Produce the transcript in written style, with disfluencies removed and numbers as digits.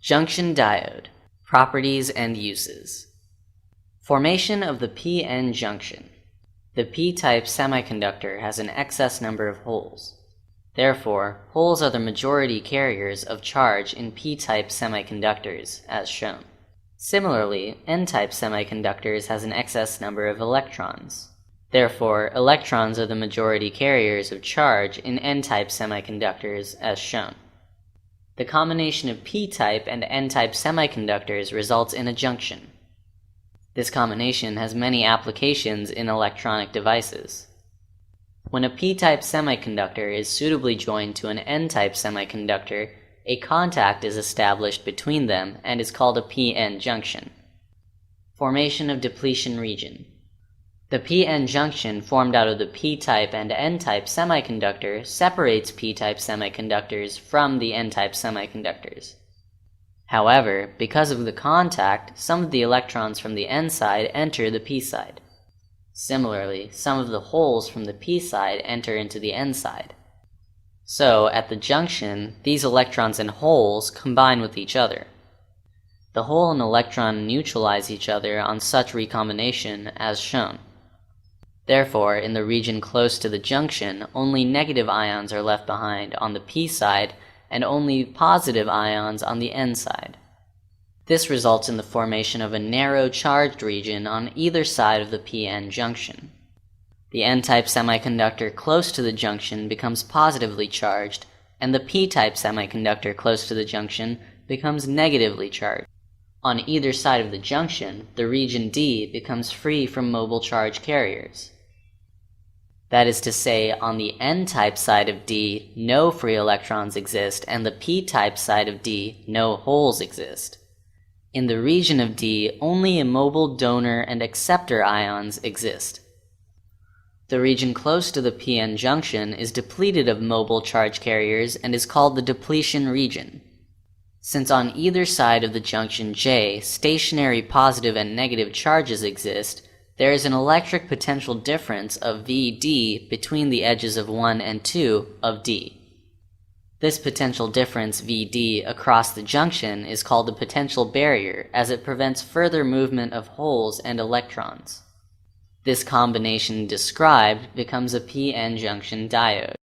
Junction diode, properties and uses. Formation of the p-n junction. The p-type semiconductor has an excess number of holes. Therefore, holes are the majority carriers of charge in p-type semiconductors, as shown. Similarly, n-type semiconductors has an excess number of electrons. Therefore, electrons are the majority carriers of charge in n-type semiconductors, as shown. The combination of p-type and n-type semiconductors results in a junction. This combination has many applications in electronic devices. When a p-type semiconductor is suitably joined to an n-type semiconductor, a contact is established between them and is called a p-n junction. Formation of depletion region. The p-n junction formed out of the p-type and n-type semiconductor separates p-type semiconductors from the n-type semiconductors. However, because of the contact, some of the electrons from the n side enter the p side. Similarly, some of the holes from the p side enter into the n side. So, at the junction, these electrons and holes combine with each other. The hole and electron neutralize each other on such recombination as shown. Therefore, in the region close to the junction, only negative ions are left behind on the p side and only positive ions on the n side. This results in the formation of a narrow charged region on either side of the p-n junction. The n-type semiconductor close to the junction becomes positively charged, and the p-type semiconductor close to the junction becomes negatively charged. On either side of the junction, the region D becomes free from mobile charge carriers. That is to say, on the n-type side of D, no free electrons exist, and the p-type side of D, no holes exist. In the region of D, only immobile donor and acceptor ions exist. The region close to the p-n junction is depleted of mobile charge carriers and is called the depletion region. Since on either side of the junction J, stationary positive and negative charges exist, there is an electric potential difference of Vd between the edges of 1 and 2 of D. This potential difference Vd across the junction is called the potential barrier, as it prevents further movement of holes and electrons. This combination described becomes a p-n junction diode.